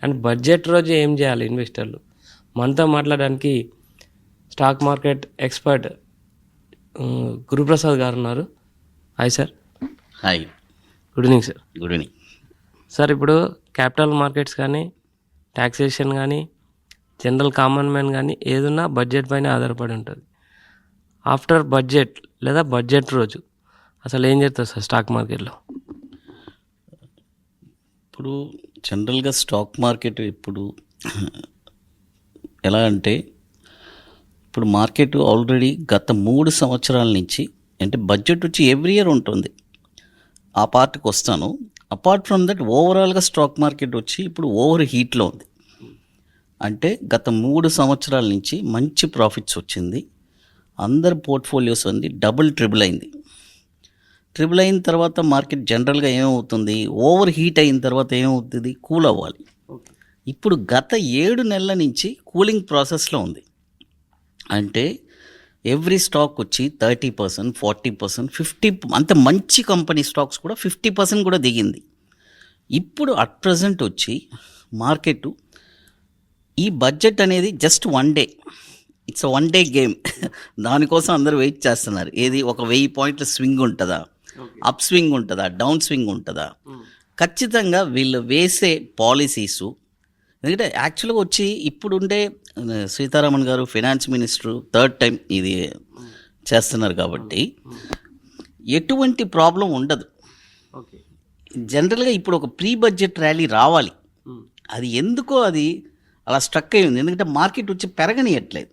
And budget రోజు ఏం చేయాలి ఇన్వెస్టర్లు? మనతో మాట్లాడడానికి స్టాక్ మార్కెట్ ఎక్స్పర్ట్ గురుప్రసాద్ గారు ఉన్నారు. Hi sir. Hi, good evening sir. Good evening sir, ఇప్పుడు క్యాపిటల్ మార్కెట్స్ కానీ, ట్యాక్సేషన్ కానీ, జనరల్ కామన్ మ్యాన్ కానీ ఏదున్నా బడ్జెట్ పైన ఆధారపడి ఉంటుంది. ఆఫ్టర్ బడ్జెట్ లేదా బడ్జెట్ రోజు అసలు ఏం చేస్తారు సార్ స్టాక్ మార్కెట్లో? ఇప్పుడు జనరల్గా స్టాక్ మార్కెట్ ఇప్పుడు ఎలా అంటే, ఇప్పుడు మార్కెట్ ఆల్రెడీ గత 3 సంవత్సరాల నుంచి, అంటే బడ్జెట్ వచ్చి ఎవ్రీ ఇయర్ ఉంటుంది, ఆ పార్ట్కి వస్తాను. అపార్ట్ ఫ్రమ్ దట్ ఓవరాల్గా స్టాక్ మార్కెట్ వచ్చి ఇప్పుడు ఓవర్ హీట్లో ఉంది. అంటే గత 3 సంవత్సరాల నుంచి మంచి ప్రాఫిట్స్ వచ్చింది. అందరి పోర్ట్ఫోలియోస్ ఉంది డబుల్ ట్రిపుల్ అయింది. ట్రిపుల్ అయిన తర్వాత మార్కెట్ జనరల్గా ఏమవుతుంది, ఓవర్ హీట్ అయిన తర్వాత ఏమవుతుంది, కూల్ అవ్వాలి. ఇప్పుడు గత 7 నెలల నుంచి కూలింగ్ ప్రాసెస్లో ఉంది. అంటే ఎవ్రీ స్టాక్ వచ్చి 30%, 40%, 50%, అంత మంచి కంపెనీ స్టాక్స్ కూడా 50% కూడా దిగింది. ఇప్పుడు అట్ ప్రజెంట్ వచ్చి మార్కెట్ ఈ బడ్జెట్ అనేది just 1 day, it's 1 day game. దానికోసం అందరూ వెయిట్ చేస్తున్నారు. ఏది ఒక 1000 పాయింట్ల స్వింగ్ ఉంటుందా, అప్ స్వింగ్ ఉంటుందా, డౌన్ స్వింగ్ ఉంటుందా? ఖచ్చితంగా వీళ్ళు వేసే పాలసీసు, ఎందుకంటే యాక్చువల్గా వచ్చి ఇప్పుడుండే సీతారామన్ గారు ఫైనాన్స్ మినిస్టర్ 3rd టైం ఇది చేస్తున్నారు కాబట్టి ఎటువంటి ప్రాబ్లం ఉండదు. జనరల్గా ఇప్పుడు ఒక ప్రీ బడ్జెట్ ర్యాలీ రావాలి, అది ఎందుకో అది అలా స్ట్రక్ అయి ఉంది. ఎందుకంటే మార్కెట్ వచ్చి పెరగనియట్లేదు,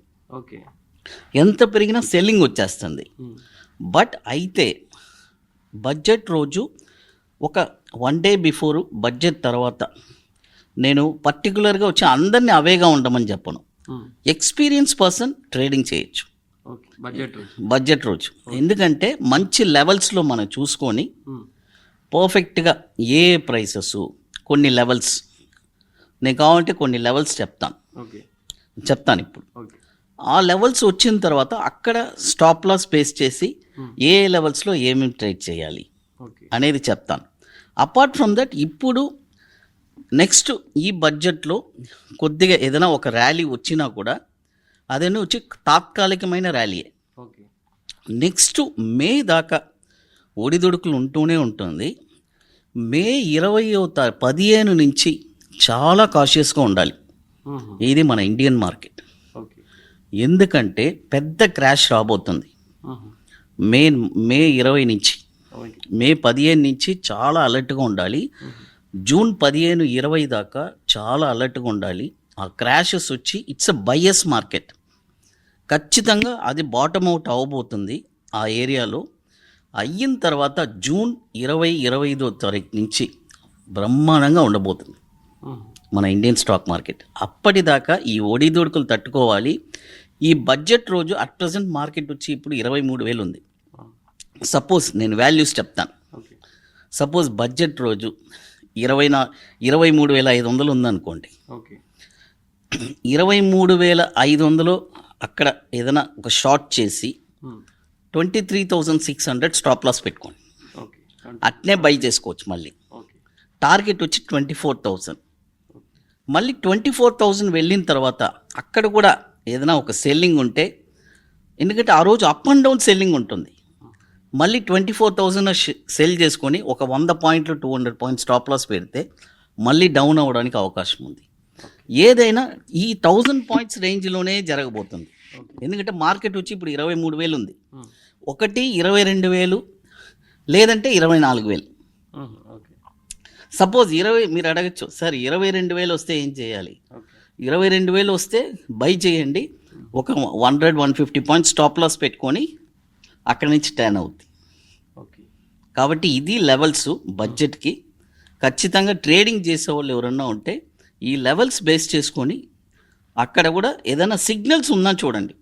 ఎంత పెరిగినా సెల్లింగ్ వచ్చేస్తుంది. బట్ అయితే బడ్జెట్ రోజు ఒక 1 డే బిఫోరు, బడ్జెట్ తర్వాత నేను పర్టికులర్గా వచ్చి అందరినీ అవేగా ఉండమని చెప్పను. ఎక్స్పీరియన్స్ పర్సన్ ట్రేడింగ్ చేయొచ్చు బడ్జెట్ రోజు. ఎందుకంటే మంచి లెవెల్స్లో మనం చూసుకొని పర్ఫెక్ట్గా ఏ ప్రైసెస్, కొన్ని లెవెల్స్, నేను కావాలంటే కొన్ని లెవెల్స్ చెప్తాను ఇప్పుడు. ఆ లెవెల్స్ వచ్చిన తర్వాత అక్కడ స్టాప్ లాస్ బేస్ చేసి ఏ లెవెల్స్లో ఏమేమి ట్రేడ్ చేయాలి అనేది చెప్తాను. అపార్ట్ ఫ్రమ్ దట్ ఇప్పుడు నెక్స్ట్ ఈ బడ్జెట్లో కొద్దిగా ఏదైనా ఒక ర్యాలీ వచ్చినా కూడా అదేనా వచ్చి తాత్కాలికమైన ర్యాలీయే. నెక్స్ట్ మే దాకా ఒడిదుడుకులు ఉంటూనే ఉంటుంది. మే 15 నుంచి చాలా కాషియస్గా ఉండాలి. ఇది మన ఇండియన్ మార్కెట్. ఎందుకంటే పెద్ద క్రాష్ రాబోతుంది. మే 20 నుంచి, మే 15 నుంచి చాలా అలర్ట్గా ఉండాలి. జూన్ 15, 20 దాకా చాలా అలర్ట్గా ఉండాలి. ఆ క్రాషెస్ వచ్చి ఇట్స్ అ బయస్ మార్కెట్. ఖచ్చితంగా అది బాటమ్ అవుట్ అవ్వబోతుంది ఆ ఏరియాలో. అయిన తర్వాత జూన్ 20-25 తారీఖు నుంచి బ్రహ్మాండంగా ఉండబోతుంది మన ఇండియన్ స్టాక్ మార్కెట్. అప్పటిదాకా ఈ ఒడిదుడుకులు తట్టుకోవాలి. ఈ బడ్జెట్ రోజు అట్ ప్రజెంట్ మార్కెట్ వచ్చి ఇప్పుడు 23,000 ఉంది. సపోజ్ నేను వాల్యూస్ చెప్తాను. సపోజ్ బడ్జెట్ రోజు 23,500 ఉందనుకోండి. 23,500 అక్కడ ఏదైనా ఒక షార్ట్ చేసి 23,600 స్టాప్ లాస్ పెట్టుకోండి. అట్నే బై చేసుకోవచ్చు. మళ్ళీ టార్గెట్ వచ్చి 24,000. మళ్ళీ 24,000 వెళ్ళిన తర్వాత అక్కడ కూడా ఏదైనా ఒక సెల్లింగ్ ఉంటే, ఎందుకంటే ఆ రోజు అప్ అండ్ డౌన్ సెల్లింగ్ ఉంటుంది, మళ్ళీ 24,000 సెల్ చేసుకొని ఒక 100 పాయింట్లు 200 పాయింట్స్ స్టాప్ లాస్ పెడితే మళ్ళీ డౌన్ అవ్వడానికి అవకాశం ఉంది. ఏదైనా ఈ 1000 పాయింట్స్ రేంజ్లోనే జరగబోతుంది. ఎందుకంటే మార్కెట్ వచ్చి ఇప్పుడు 23,000 ఉంది. ఒకటి 22,000 లేదంటే 24,000. సపోజ్ 20 మీరు అడగచ్చు, సార్ 22,000 వస్తే ఏం చేయాలి? 22,000 వస్తే బై చేయండి. ఒక 100-150 పాయింట్స్ స్టాప్ లాస్ పెట్టుకొని అక్కడి నుంచి టర్న్ అవుతుంది. కాబట్టి ఇది లెవెల్స్ బడ్జెట్కి. ఖచ్చితంగా ట్రేడింగ్ చేసేవాళ్ళు ఎవరన్నా ఉంటే ఈ లెవెల్స్ బేస్ చేసుకొని అక్కడ కూడా ఏదైనా సిగ్నల్స్ ఉందా చూడండి.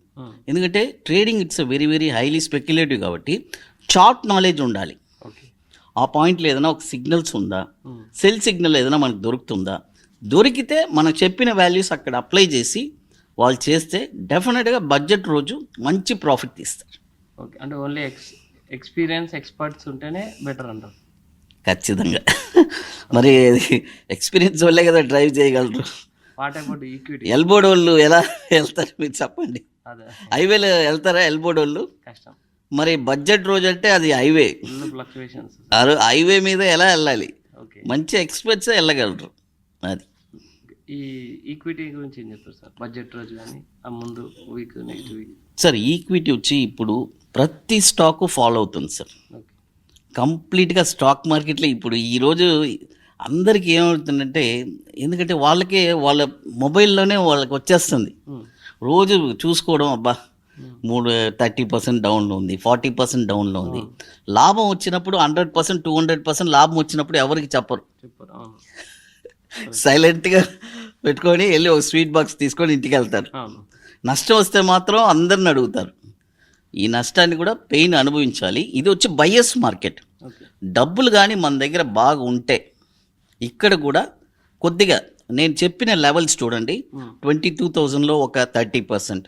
ఎందుకంటే trading it's very very highly speculative కాబట్టి చార్ట్ నాలెడ్జ్ ఉండాలి. ఆ పాయింట్లో ఏదైనా ఒక సిగ్నల్స్ ఉందా, సెల్ సిగ్నల్ ఏదైనా మనకు దొరుకుతుందా, దొరికితే మనకు చెప్పిన వాల్యూస్ అక్కడ అప్లై చేసి వాళ్ళు చేస్తే డెఫినెట్గా బడ్జెట్ రోజు మంచి ప్రాఫిట్ తీస్తారు. ఓకే, అంటే ఓన్లీ ఎక్స్పీరియన్స్ ఎక్స్పర్ట్స్ ఉంటేనే బెటర్ అంటారు. ఖచ్చితంగా. మరి ఎక్స్పీరియన్స్ వాళ్ళే కదా డ్రైవ్ చేయగలరు. What about equity? ఎల్బోర్డ్ వాళ్ళు ఎలా వెళ్తారు మీరు చెప్పండి. అదే హైవేలో వెళ్తారా ఎల్బోర్డ్ వాళ్ళు? కష్టం. మరి బడ్జెట్ రోజు అంటే అది హైవే, ఫుల్ ఫ్లక్చువేషన్స్. హైవే మీద ఎలా వెళ్ళాలి? ఓకే. మంచి ఎక్స్పర్ట్స్ వెళ్ళగలరు. అది ఈ ఈక్విటీ గురించి ఏం చెప్తారు సార్? బడ్జెట్ రోజు కానీ ఆ ముందు week, next week? Sir equity వచ్చి ఇప్పుడు ప్రతి స్టాకు ఫాలో అవుతుంది సార్. ఓకే. కంప్లీట్గా స్టాక్ మార్కెట్లో ఇప్పుడు ఈరోజు అందరికీ ఏమవుతుందంటే, ఎందుకంటే వాళ్ళకే వాళ్ళ మొబైల్లోనే వాళ్ళకి వచ్చేస్తుంది. రోజు చూసుకోవడం, అబ్బా 30% డౌన్లో ఉంది, 40% డౌన్లో ఉంది. లాభం వచ్చినప్పుడు 100%, 200% లాభం వచ్చినప్పుడు ఎవరికి చెప్పరు. అవును. సైలెంట్గా పెట్టుకొని వెళ్ళి ఒక స్వీట్ బాక్స్ తీసుకొని ఇంటికి వెళ్తారు. అవును. నష్టం వస్తే మాత్రం అందరిని అడుగుతారు. ఈ నష్టాన్ని కూడా పెయిన్ అనుభవించాలి. ఇది వచ్చి బయస్ మార్కెట్. ఓకే. డబ్బులు కానీ మన దగ్గర బాగా ఉంటే ఇక్కడ కూడా కొద్దిగా నేను చెప్పిన లెవెల్స్ చూడండి. 22,000లో ఒక 30%,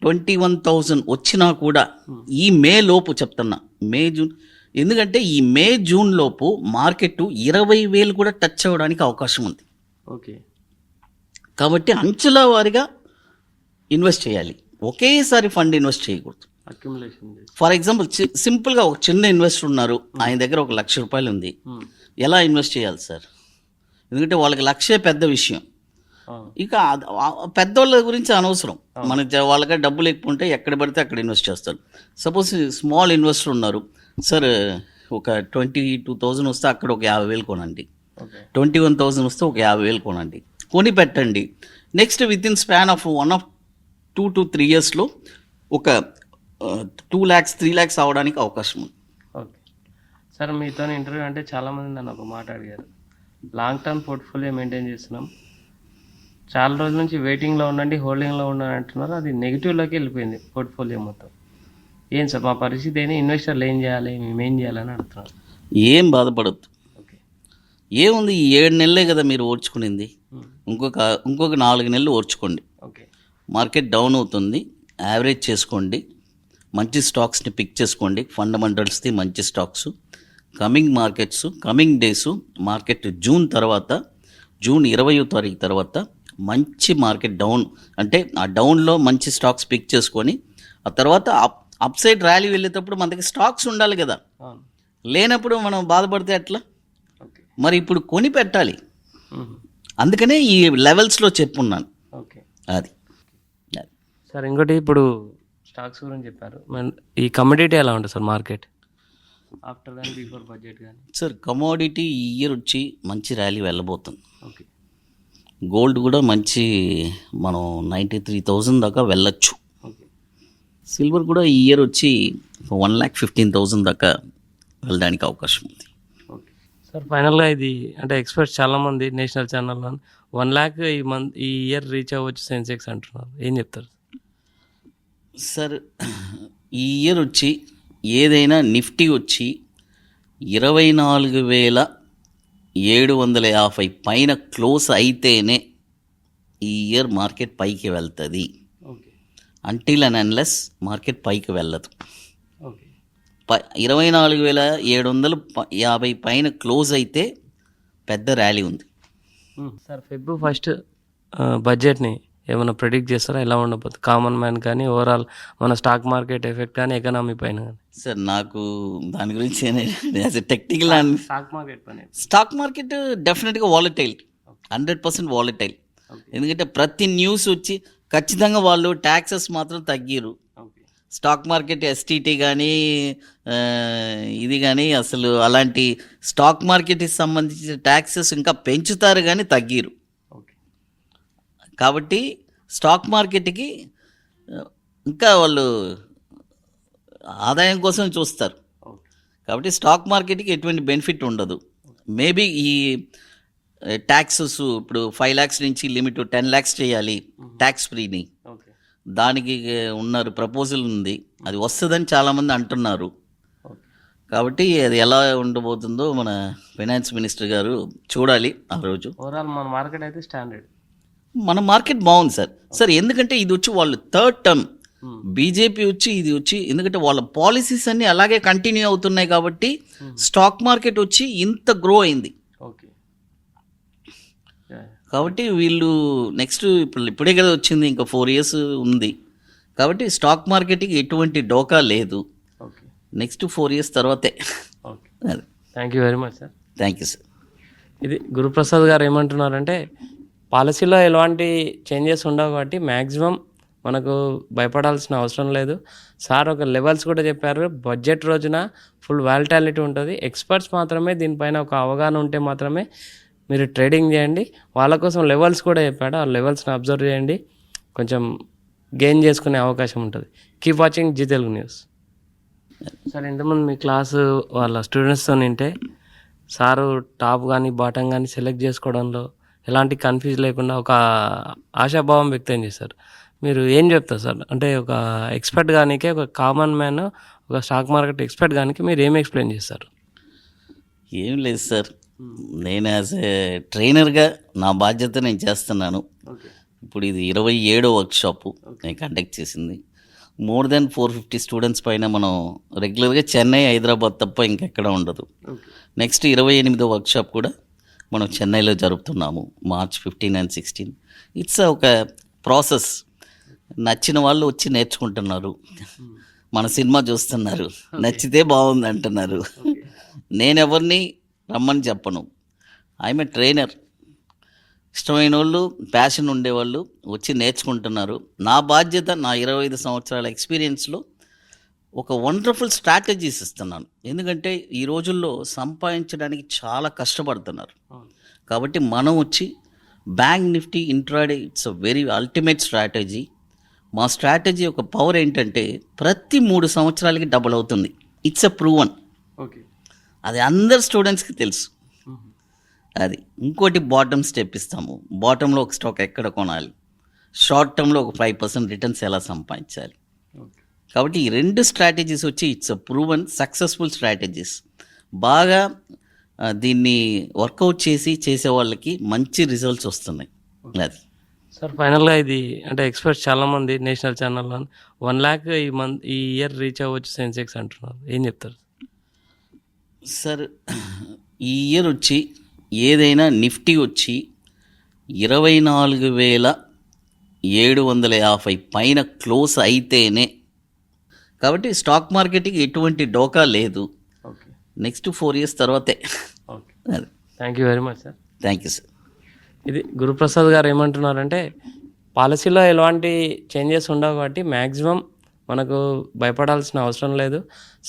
21,000 వచ్చినా కూడా ఈ మే లోపు చెప్తున్నా, మే జూన్, ఎందుకంటే ఈ మే జూన్ లోపు మార్కెట్ 20,000 కూడా టచ్ అవ్వడానికి అవకాశం ఉంది. ఓకే. కాబట్టి అంచుల వారిగా ఇన్వెస్ట్ చేయాలి, ఒకేసారి ఫండ్ ఇన్వెస్ట్ చేయకూడదు. అక్యుములేషన్. ఫర్ ఎగ్జాంపుల్ సింపుల్గా ఒక చిన్న ఇన్వెస్టర్ ఉన్నారు, ఆయన దగ్గర ఒక ₹1,00,000 ఉంది. ఎలా ఇన్వెస్ట్ చేయాలి సార్? ఎందుకంటే వాళ్ళకి లక్షే పెద్ద విషయం. ఇక పెద్దోళ్ళ గురించి అనవసరం, మన వాళ్ళకి డబ్బులు ఎక్కువ ఉంటే ఎక్కడ పడితే అక్కడ ఇన్వెస్ట్ చేస్తారు. సపోజ్ స్మాల్ ఇన్వెస్టర్ ఉన్నారు, సార్ ఒక 22,000 వస్తే అక్కడ ఒక 50,000 కొనండి, 21,000 వస్తే ఒక 50,000 కొనండి, కొని పెట్టండి. Next with in span of 2 to 3 yearsలో ఒక 2 lakhs 3 lakhs అవడానికి అవకాశం ఉంది. ఓకే సార్, మీతో ఇంటర్వ్యూ అంటే చాలామంది నన్ను ఒక మాట అడిగారు, లాంగ్ టర్మ్ పోర్ట్ఫోలియో మెయింటైన్ చేస్తున్నాం, చాలా రోజుల నుంచి వెయిటింగ్లో ఉండండి, హోల్డింగ్లో ఉండండి అంటున్నారు, అది నెగిటివ్లోకి వెళ్ళిపోయింది పోర్ట్ఫోలియో మొత్తం. ఏం సార్ మా పరిస్థితి ఏంటి, ఇన్వెస్టర్లు ఏం చేయాలి, మేమేం చేయాలని అడుగుతున్నారు. ఏం బాధపడద్దు. ఓకే. ఏముంది, ఈ 7 నెలలే కదా మీరు ఓర్చుకునింది, ఇంకొక 4 నెలలు ఓర్చుకోండి. ఓకే. మార్కెట్ డౌన్ అవుతుంది, యావరేజ్ చేసుకోండి, మంచి స్టాక్స్ని పిక్ చేసుకోండి, ఫండమెంటల్స్ది మంచి stocks. Coming markets, coming days, market June తర్వాత, జూన్ 20వ తారీఖు తర్వాత మంచి మార్కెట్ డౌన్ అంటే ఆ డౌన్లో మంచి స్టాక్స్ పిక్ చేసుకొని ఆ తర్వాత అప్ సైడ్ ర్యాలీ వెళ్ళేటప్పుడు మన దగ్గర స్టాక్స్ ఉండాలి కదా, లేనప్పుడు మనం బాధపడితే ఎట్లా? మరి ఇప్పుడు కొని పెట్టాలి, అందుకనే ఈ లెవెల్స్లో చెప్పున్నాను. ఓకే. అది సార్ ఇంకోటి, ఇప్పుడు స్టాక్స్ గురించి చెప్పారు, ఈ కమోడిటీ ఎలా ఉంటుంది సార్ మార్కెట్ ఆఫ్టర్ కానీ బిఫోర్ బడ్జెట్ కానీ? సార్ కమోడిటీ ఈ ఇయర్ వచ్చి మంచి ర్యాలీ వెళ్ళబోతుంది. ఓకే. గోల్డ్ కూడా మంచి మనం 93,000 దాకా వెళ్ళొచ్చు. ఓకే. సిల్వర్ కూడా ఈ ఇయర్ వచ్చి 1,15,000 దాకా వెళ్ళడానికి అవకాశం ఉంది. ఓకే సార్, ఫైనల్గా ఇది అంటే ఎక్స్పర్ట్స్ చాలామంది నేషనల్ ఛానల్లో 1 lakh ఈ ఇయర్ రీచ్ అవ్వచ్చు సెన్సెక్స్ అంటున్నారు, ఏం చెప్తారు సార్? ఈ ఇయర్ వచ్చి ఏదైనా నిఫ్టీ వచ్చి 24,750 పైన క్లోజ్ అయితేనే ఈ ఇయర్ మార్కెట్ పైకి వెళ్తుంది. Okay. Until and unless market పైకి వెళ్ళదు. ఓకే. 24,750 పైన క్లోజ్ అయితే పెద్ద ర్యాలీ ఉంది. సార్ ఫెబ్ 1st బడ్జెట్ని ఏమైనా ప్రెడిక్ట్ చేస్తారా, ఎలా ఉండబోతుంది కామన్ మ్యాన్ కానీ, ఓవరాల్ మన స్టాక్ మార్కెట్ ఎఫెక్ట్ కానీ, ఎకనామీ పైన కానీ? సార్ నాకు దాని గురించి as a technical stock market డెఫినెట్గా వాలటైల్, 100% వాలటైల్. ఎందుకంటే ప్రతి న్యూస్ వచ్చి ఖచ్చితంగా వాళ్ళు ట్యాక్సెస్ మాత్రం తగ్గిరు. స్టాక్ మార్కెట్ ఎస్టీటీ కానీ ఇది కానీ అసలు అలాంటి స్టాక్ మార్కెట్కి సంబంధించిన ట్యాక్సెస్ ఇంకా పెంచుతారు కానీ తగ్గిరు. కాబట్టి స్టాక్ మార్కెట్కి ఇంకా వాళ్ళు ఆదాయం కోసం చూస్తారు. కాబట్టి స్టాక్ మార్కెట్కి ఎటువంటి బెనిఫిట్ ఉండదు. మేబీ ఈ ట్యాక్సెస్ ఇప్పుడు 5 lakhs నుంచి లిమిట్ 10 lakhs చేయాలి ట్యాక్స్ ఫ్రీని, దానికి ఉన్నారు ప్రపోజల్ ఉంది, అది వస్తుందని చాలామంది అంటున్నారు. కాబట్టి అది ఎలా ఉండబోతుందో మన ఫైనాన్స్ మినిస్టర్ గారు చూడాలి ఆ రోజు. ఓవరాల్ మన మార్కెట్ అయితే స్టాండర్డ్, మన మార్కెట్ బాగుంది సార్. ఎందుకంటే ఇది వచ్చి వాళ్ళు 3rd term బీజేపీ వచ్చి ఇది వచ్చి, ఎందుకంటే వాళ్ళ పాలసీస్ అన్నీ అలాగే కంటిన్యూ అవుతున్నాయి కాబట్టి స్టాక్ మార్కెట్ వచ్చి ఇంత గ్రో అయింది. ఓకే. కాబట్టి వీళ్ళు నెక్స్ట్ ఇప్పుడే కదా వచ్చింది, ఇంకా 4 years ఉంది. కాబట్టి స్టాక్ మార్కెట్కి ఎటువంటి డోకా లేదు. ఓకే. నెక్స్ట్ 4 years తర్వాతే. ఓకే. అది. Thank you very much sir. Thank you sir. ఇది గురుప్రసాద్ గారు ఏమంటున్నారంటే పాలసీలో ఎలాంటి చేంజెస్ ఉండవు కాబట్టి మ్యాక్సిమం మనకు భయపడాల్సిన అవసరం లేదు. సార్ ఒక లెవెల్స్ కూడా చెప్పారు. బడ్జెట్ రోజున ఫుల్ వాలిటాలిటీ ఉంటుంది. ఎక్స్పర్ట్స్ మాత్రమే దీనిపైన ఒక అవగాహన ఉంటే మాత్రమే మీరు ట్రేడింగ్ చేయండి. వాళ్ళ కోసం లెవెల్స్ కూడా చెప్పాడు. ఆ లెవెల్స్ని అబ్జర్వ్ చేయండి, కొంచెం గెయిన్ చేసుకునే అవకాశం ఉంటుంది. Keep watching Zee Telugu news. Sir ఇంతకుముందు మీ క్లాసు వాళ్ళ స్టూడెంట్స్తో నింటే సారు టాప్ కానీ బాటం కానీ సెలెక్ట్ చేసుకోవడంలో ఎలాంటి కన్ఫ్యూజ్ లేకుండా ఒక ఆశాభావం వ్యక్తం చేశారు. మీరు ఏం చెప్తారు సార్? అంటే ఒక ఎక్స్పర్ట్ కానీ, ఒక కామన్ మ్యాన్, ఒక స్టాక్ మార్కెట్ ఎక్స్పర్ట్ కానీ మీరు ఏం ఎక్స్ప్లెయిన్ చేస్తారు? ఏం లేదు సార్, నేను యాజ్ ఏ ట్రైనర్గా నా బాధ్యత నేను చేస్తున్నాను. ఇప్పుడు ఇది 27వ వర్క్షాపు నేను కండక్ట్ చేసింది. మోర్ దెన్ 450 స్టూడెంట్స్ పైన మనం రెగ్యులర్గా చెన్నై, హైదరాబాద్ తప్ప ఇంకెక్కడ ఉండదు. నెక్స్ట్ 28వ వర్క్షాప్ కూడా మనం చెన్నైలో జరుపుతున్నాము, March 15 and 16. ఇట్స్ ఒక ప్రాసెస్. నచ్చిన వాళ్ళు వచ్చి నేర్చుకుంటున్నారు, మన సినిమా చూస్తున్నారు, నచ్చితే బాగుంది అంటున్నారు. నేను ఎవరిని రమ్మని చెప్పను. I'm a trainer. ఇష్టమైన వాళ్ళు, ప్యాషన్ ఉండేవాళ్ళు వచ్చి నేర్చుకుంటున్నారు. నా బాధ్యత నా 25 సంవత్సరాల ఎక్స్పీరియన్స్లో ఒక వండర్ఫుల్ స్ట్రాటజీస్ ఇస్తున్నాను. ఎందుకంటే ఈ రోజుల్లో సంపాదించడానికి చాలా కష్టపడుతున్నారు. కాబట్టి మనం వచ్చి bank Nifty intraday it's a very ultimate strategy. మా స్ట్రాటజీ ఒక పవర్ ఏంటంటే ప్రతి 3 సంవత్సరాలకి డబుల్ అవుతుంది. It's a proven. ఓకే. అది అందరు స్టూడెంట్స్కి తెలుసు. అది ఇంకోటి బాటమ్ స్టెప్ ఇస్తాము. బాటంలో ఒక స్టాక్ ఎక్కడ కొనాలి, షార్ట్ టర్మ్లో ఒక 5% రిటర్న్స్ ఎలా సంపాదించాలి. కాబట్టి ఈ 2 స్ట్రాటజీస్ వచ్చి it's a proven successful strategies. బాగా దీన్ని వర్కౌట్ చేసే వాళ్ళకి మంచి రిజల్ట్స్ వస్తున్నాయి. అది సార్ ఫైనల్గా ఇది అంటే ఎక్స్పర్ట్స్ చాలామంది నేషనల్ ఛానల్లో 1 lakh ఈ ఇయర్ రీచ్ అవ్వచ్చు సెన్సెక్స్ అంటున్నారు. ఏం చెప్తారు సార్? ఈ ఇయర్ వచ్చి ఏదైనా నిఫ్టీ వచ్చి 24,750 పైన క్లోజ్ అయితేనే. కాబట్టి స్టాక్ మార్కెట్కి ఎటువంటి డోకా లేదు. ఓకే. నెక్స్ట్ 4 years తర్వాతే. ఓకే. అది. Thank you very much sir. Thank you sir. ఇది గురుప్రసాద్ గారు ఏమంటున్నారంటే పాలసీలో ఎలాంటి చేంజెస్ ఉండవు కాబట్టి మ్యాక్సిమం మనకు భయపడాల్సిన అవసరం లేదు.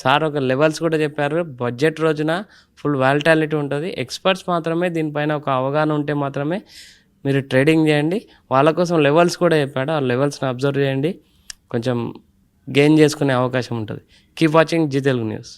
సార్ ఒక లెవెల్స్ కూడా చెప్పారు. బడ్జెట్ రోజున ఫుల్ వాలిటాలిటీ ఉంటుంది. ఎక్స్పర్ట్స్ మాత్రమే దీనిపైన ఒక అవగాహన ఉంటే మాత్రమే మీరు ట్రేడింగ్ చేయండి. వాళ్ళ కోసం లెవెల్స్ కూడా చెప్పాడు. ఆ లెవెల్స్ని అబ్జర్వ్ చేయండి, కొంచెం గెయిన్ చేసుకునే అవకాశం ఉంటుంది. Keep watching Zee Telugu news.